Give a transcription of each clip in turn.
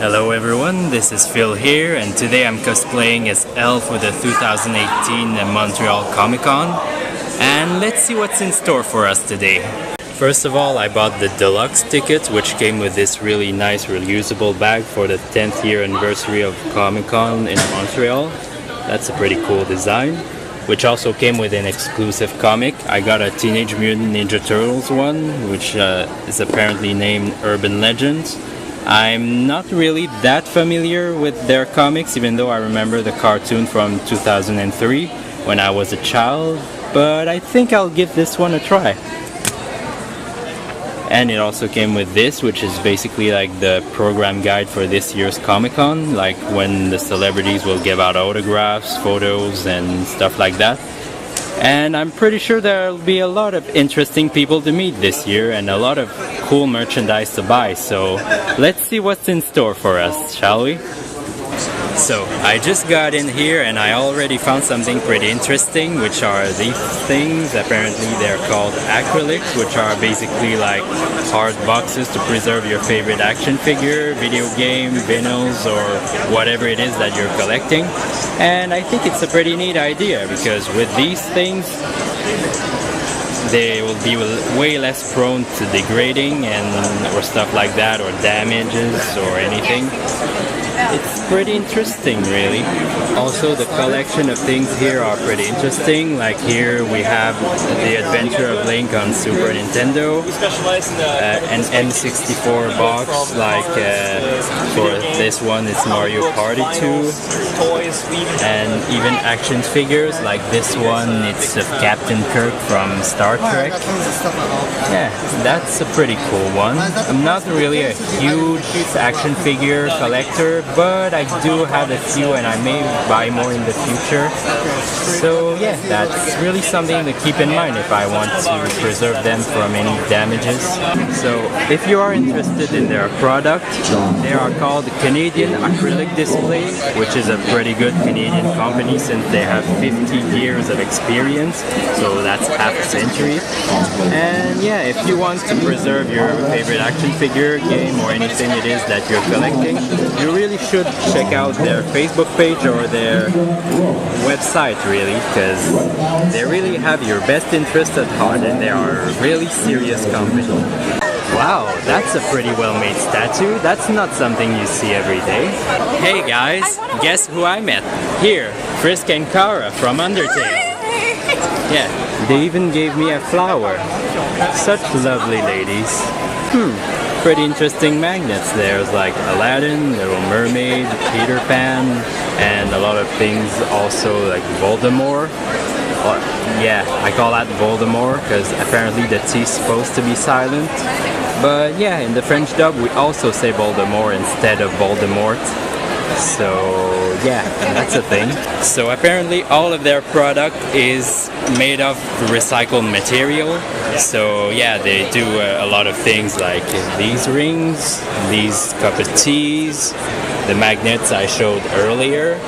Hello everyone, this is Phil here, and today I'm cosplaying as Elf for the 2018 Montreal Comic-Con. And let's see what's in store for us today. First of all, I bought the deluxe ticket, which came with this really nice reusable bag for the 10th year anniversary of Comic-Con in Montreal. That's a pretty cool design, which also came with an exclusive comic. I got a Teenage Mutant Ninja Turtles one, which is apparently named Urban Legends. I'm not really that familiar with their comics, even though I remember the cartoon from 2003 when I was a child, but I think I'll give this one a try. And it also came with this, which is basically like the program guide for this year's Comic-Con, like when the celebrities will give out autographs, photos, and stuff like that. And I'm pretty sure there'll be a lot of interesting people to meet this year and a lot of cool merchandise to buy, so let's see what's in store for us, shall we? So, I just got in here and I already found something pretty interesting, which are these things. Apparently they're called acrylics, which are basically like hard boxes to preserve your favorite action figure, video game, vinyls, or whatever it is that you're collecting. And I think it's a pretty neat idea, because with these things they will be way less prone to degrading or stuff like that, or damages or anything. It's pretty interesting, really. Also, the collection of things here are pretty interesting. Like here we have the Adventure of Link on Super Nintendo, an N64 box, like for this one it's Mario Party 2, and even action figures, like this one, it's of Captain Kirk from Star Trek. Yeah, that's a pretty cool one. I'm not really a huge action figure collector, but I do have a few and I may buy more in the future. So yeah, that's really something to keep in mind if I want to preserve them from any damages. So if you are interested in their product, they are called Canadian Acrylic Display, which is a pretty good Canadian company since they have 50 years of experience, so that's half a century. And yeah, if you want to preserve your favorite action figure, game, or anything it is that you're collecting, you really should check out their Facebook page or their website, really, because they really have your best interest at heart and they are a really serious company. Wow, that's a pretty well-made statue. That's not something you see every day. Hey guys, guess who I met? Here, Frisk and Kara from Undertale. Yeah, they even gave me a flower. Such lovely ladies. Pretty interesting magnets. There's like Aladdin, Little Mermaid, Peter Pan, and a lot of things also, like Voldemort. Yeah, I call that Voldemort because apparently the T is supposed to be silent. But yeah, in the French dub we also say Voldemort instead of Voldemort. So yeah, that's a thing. So apparently all of their product is made of recycled material. So yeah, they do a lot of things like these rings, these cup of teas, the magnets I showed earlier.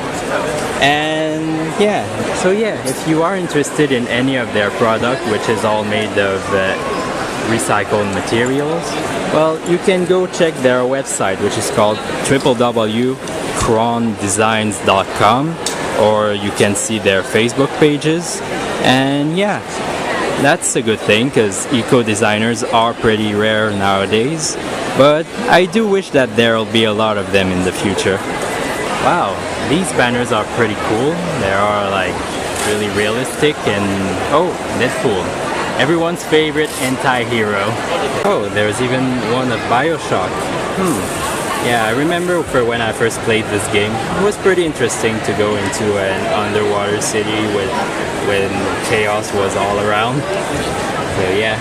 And yeah, so yeah, if you are interested in any of their product, which is all made of recycled materials, well, you can go check their website, which is called www.crondesigns.com, or you can see their Facebook pages. And yeah, that's a good thing because eco-designers are pretty rare nowadays, but I do wish that there will be a lot of them in the future. Wow, these banners are pretty cool. They are like really realistic and oh, Deadpool. Everyone's favorite anti-hero. Oh, there's even one of BioShock. Yeah, I remember for when I first played this game, it was pretty interesting to go into an underwater city when chaos was all around. So yeah.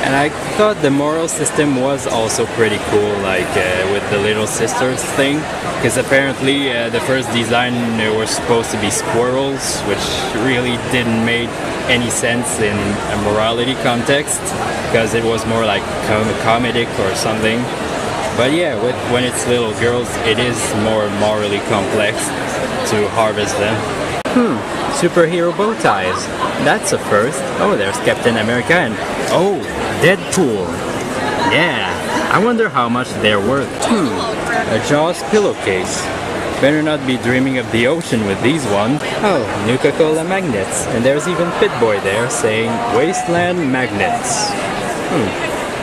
And I thought the moral system was also pretty cool, like with the Little Sisters thing, because apparently the first design were supposed to be squirrels, which really didn't make any sense in a morality context, because it was more like comedic or something. But yeah, when it's little girls, it is more morally complex to harvest them. Superhero bow ties. That's a first. Oh, there's Captain America and oh, Deadpool. Yeah, I wonder how much they're worth. A Jaws pillowcase. Better not be dreaming of the ocean with these ones. Oh, Nuka-Cola magnets. And there's even Pitboy there saying Wasteland Magnets.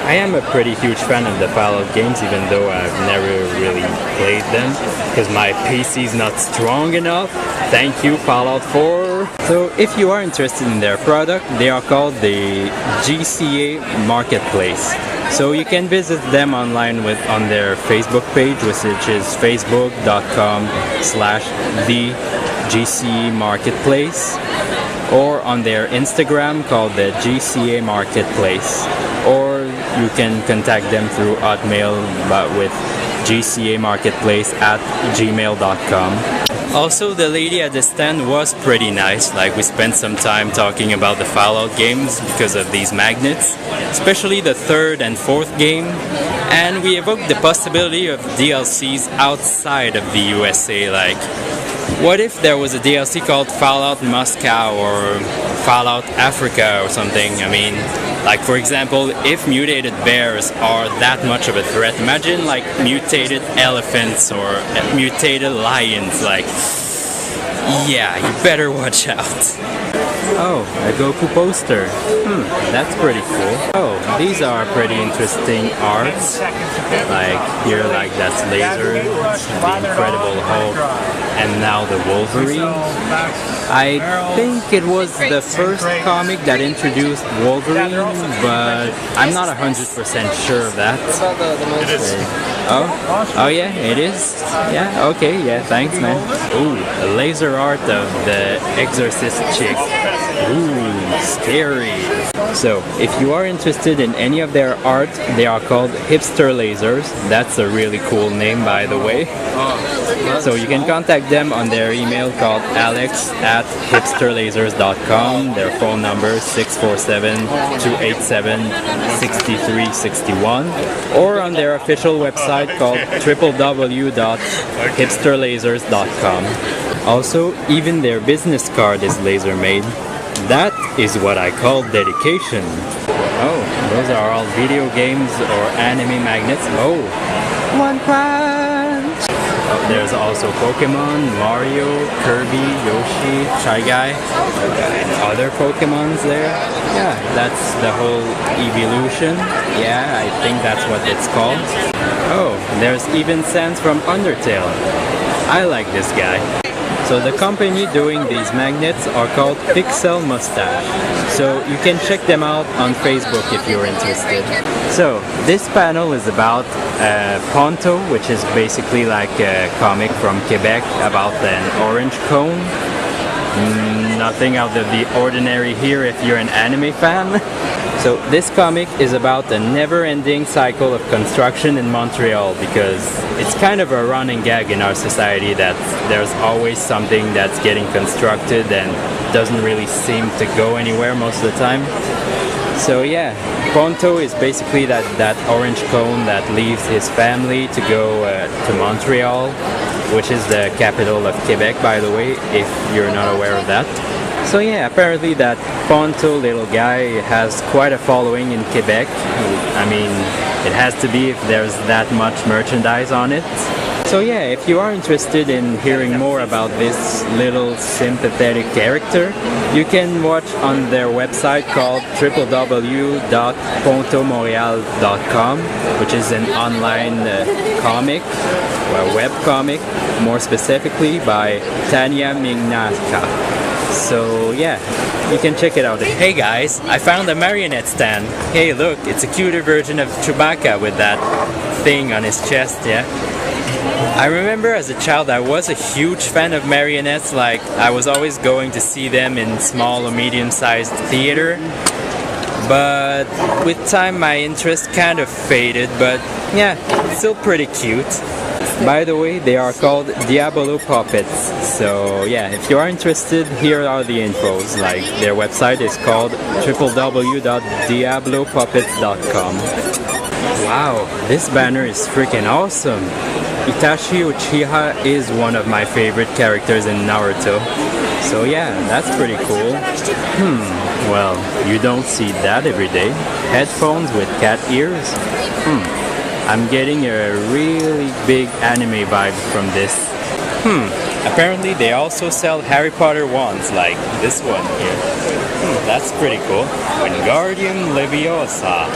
I am a pretty huge fan of the Fallout games, even though I've never really played them because my PC is not strong enough. Thank you, Fallout 4. So if you are interested in their product, they are called the GCA Marketplace. So you can visit them online on their Facebook page, which is facebook.com/the GCA Marketplace, or on their Instagram called the GCA Marketplace, or you can contact them through Hotmail but with gcamarketplace@gmail.com. Also, the lady at the stand was pretty nice. Like, we spent some time talking about the Fallout games because of these magnets, especially the third and fourth game, and we evoked the possibility of DLCs outside of the USA. Like, what if there was a DLC called Fallout Moscow or Fallout Africa or something? I mean, like, for example, if mutated bears are that much of a threat, imagine like mutated elephants or mutated lions. Like, yeah, you better watch out. Oh, a Goku poster. That's pretty cool. Oh, these are pretty interesting arts. Like, here, like, that's Laser, the Incredible Hulk, and now the Wolverine. I think it was the first comic that introduced Wolverine, but I'm not 100% sure of that. It is. Oh yeah, it is. Yeah, okay, yeah, thanks, man. Ooh, a laser art of the Exorcist chick. Ooh, scary. So, if you are interested in any of their art, they are called Hipster Lasers. That's a really cool name, by the way. So you can contact them on their email called alex@hipsterlasers.com. Their phone number is 647-287-6361, or on their official website called www.hipsterlasers.com. Also, even their business card is laser made. That is what I call dedication. Oh, those are all video games or anime magnets. Oh, One Punch! Oh, there's also Pokemon, Mario, Kirby, Yoshi, Shy Guy, and other Pokemons there. Yeah, that's the whole evolution. Yeah, I think that's what it's called. Oh, there's even Sans from Undertale. I like this guy. So the company doing these magnets are called Pixel Mustache. So you can check them out on Facebook if you're interested. So this panel is about Ponto, which is basically like a comic from Quebec about an orange cone. Nothing out of the ordinary here if you're an anime fan. So this comic is about a never-ending cycle of construction in Montreal, because it's kind of a running gag in our society that there's always something that's getting constructed and doesn't really seem to go anywhere most of the time. So yeah, Ponto is basically that orange cone that leaves his family to go to Montreal, which is the capital of Quebec, by the way, if you're not aware of that. So yeah, apparently that Ponto little guy has quite a following in Quebec. I mean, it has to be if there's that much merchandise on it. So yeah, if you are interested in hearing more about this little sympathetic character, you can watch on their website called www.pontomontreal.com, which is an online comic, or a web comic, more specifically by Tanya Mignaka. So yeah, you can check it out. Hey guys, I found a marionette stand. Hey look, it's a cuter version of Chewbacca with that thing on his chest, yeah? I remember as a child I was a huge fan of marionettes. Like, I was always going to see them in small or medium-sized theater. But with time my interest kind of faded, but yeah, it's still pretty cute. By the way, they are called Diabolo Puppets. So yeah, if you are interested, here are the infos. Like, their website is called www.diablopuppets.com. Wow, this banner is freaking awesome. Itachi Uchiha is one of my favorite characters in Naruto. So yeah, that's pretty cool. Well, you don't see that every day. Headphones with cat ears? I'm getting a really big anime vibe from this. Apparently they also sell Harry Potter wands like this one here. That's pretty cool. Wingardium Leviosa.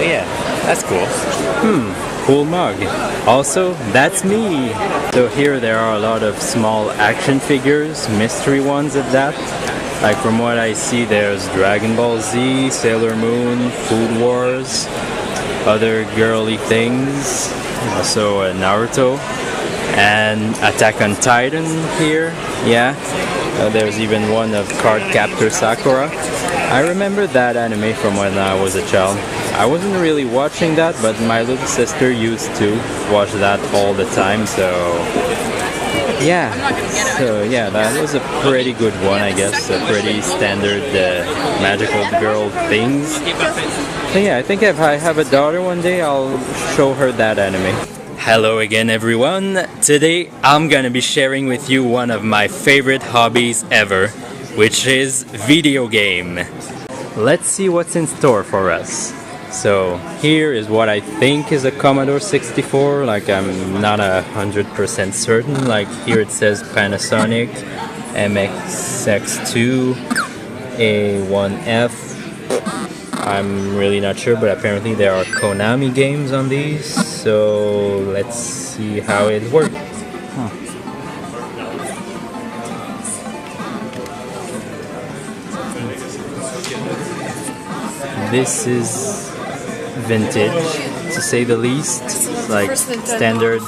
Yeah, that's cool. Cool mug. Also, that's me. So here there are a lot of small action figures, mystery ones at that. Like from what I see, there's Dragon Ball Z, Sailor Moon, Food Wars, other girly things. Also Naruto and Attack on Titan here. Yeah. There's even one of Cardcaptor Sakura. I remember that anime from when I was a child. I wasn't really watching that, but my little sister used to watch that all the time, so yeah. So yeah, that was a pretty good one, I guess. A pretty standard magical girl things. So yeah, I think if I have a daughter one day, I'll show her that anime. Hello again everyone. Today I'm gonna be sharing with you one of my favorite hobbies ever, which is video game. Let's see what's in store for us. So here is what I think is a Commodore 64, like I'm not 100% certain. Like here it says Panasonic MXX2 A1F. I'm really not sure, but apparently there are Konami games on these, so let's see how it works. This is vintage, to say the least. It's like standard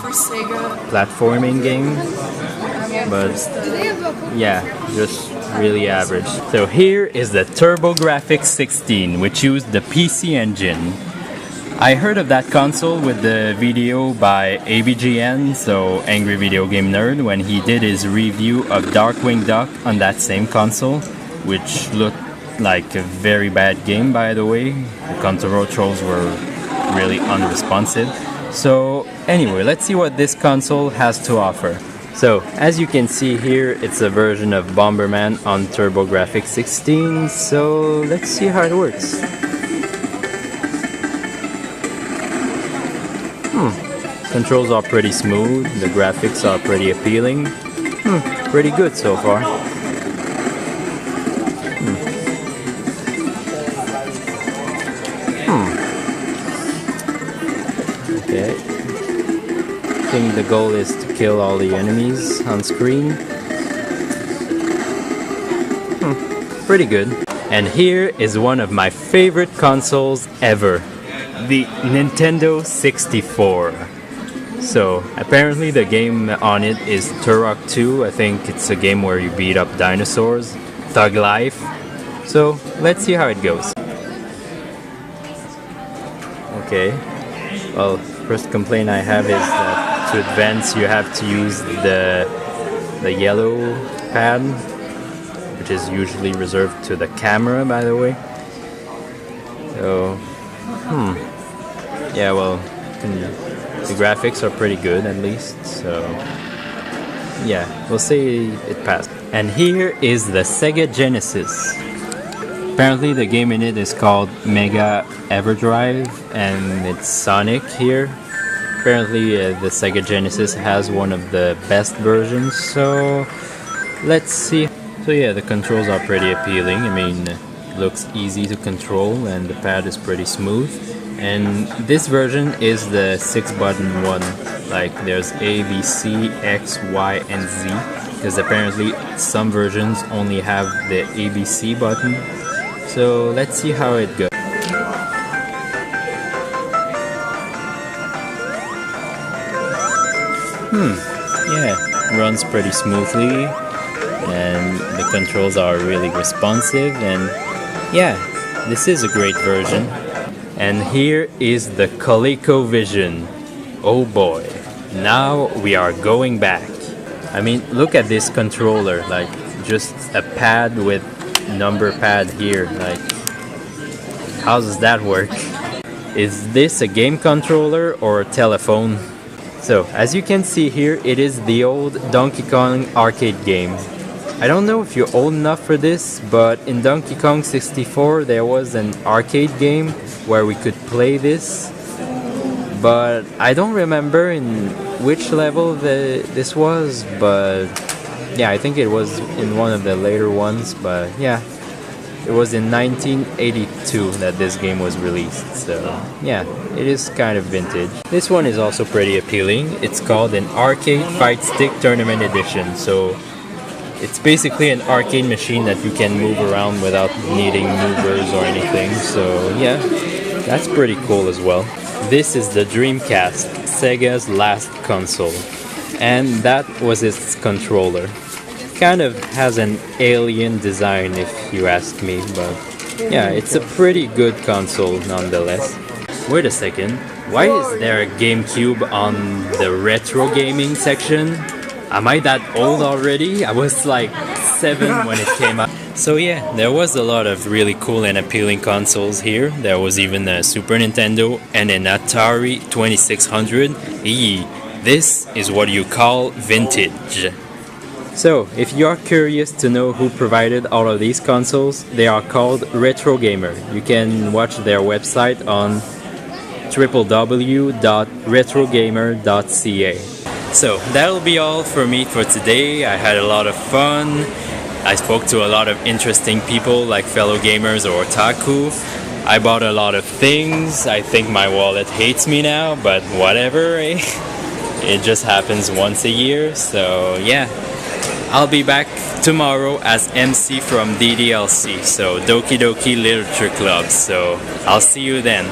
platforming game, but yeah, just really average. So here is the TurboGrafx 16, which used the PC Engine. I heard of that console with the video by AVGN, so Angry Video Game Nerd, when he did his review of Darkwing Duck on that same console, which looked like a very bad game, by the way. The controls were really unresponsive. So anyway, let's see what this console has to offer. So as you can see here, it's a version of Bomberman on TurboGrafx 16, so let's see how it works. Controls are pretty smooth, the graphics are pretty appealing. Pretty good so far. Okay. I think the goal is to kill all the enemies on screen. Pretty good. And here is one of my favorite consoles ever, the Nintendo 64. So apparently the game on it is Turok 2. I think it's a game where you beat up dinosaurs, Thug Life. So let's see how it goes. Okay. Well, first complaint I have is that to advance you have to use the yellow pad, which is usually reserved to the camera, by the way. So, yeah, well, the graphics are pretty good at least, so yeah, we'll say it passed. And here is the Sega Genesis. Apparently the game in it is called Mega Everdrive, and it's Sonic here. Apparently the Sega Genesis has one of the best versions, so let's see. So yeah, the controls are pretty appealing. I mean, it looks easy to control and the pad is pretty smooth. And this version is the 6-button one. Like there's A, B, C, X, Y, and Z. Because apparently some versions only have the ABC button. So let's see how it goes. Yeah, runs pretty smoothly. And the controls are really responsive. And yeah, this is a great version. And here is the ColecoVision. Oh boy, now we are going back. I mean, look at this controller, like just a pad with number pad here. Like, how does that work? Is this a game controller or a telephone? So, as you can see here, it is the old Donkey Kong arcade game. I don't know if you're old enough for this, but in Donkey Kong 64 there was an arcade game where we could play this. but I don't remember in which level this was, but yeah, I think it was in one of the later ones, but yeah, it was in 1982 that this game was released, so yeah, it is kind of vintage. This one is also pretty appealing. It's called an Arcade Fight Stick Tournament Edition, so it's basically an arcade machine that you can move around without needing movers or anything, so yeah, that's pretty cool as well. This is the Dreamcast, Sega's last console, and that was its controller. Kind of has an alien design if you ask me, but yeah, it's a pretty good console nonetheless. Wait a second, why is there a GameCube on the retro gaming section? Am I that old already? I was like 7 when it came out. So yeah, there was a lot of really cool and appealing consoles here. There was even a Super Nintendo and an Atari 2600. Eee, this is what you call vintage. So, if you are curious to know who provided all of these consoles, they are called Retro Gamer. You can watch their website on www.retrogamer.ca. So, that'll be all for me for today. I had a lot of fun. I spoke to a lot of interesting people like fellow gamers or otaku. I bought a lot of things. I think my wallet hates me now, but whatever, eh? It just happens once a year, so yeah. I'll be back tomorrow as MC from DDLC, so Doki Doki Literature Club, so I'll see you then.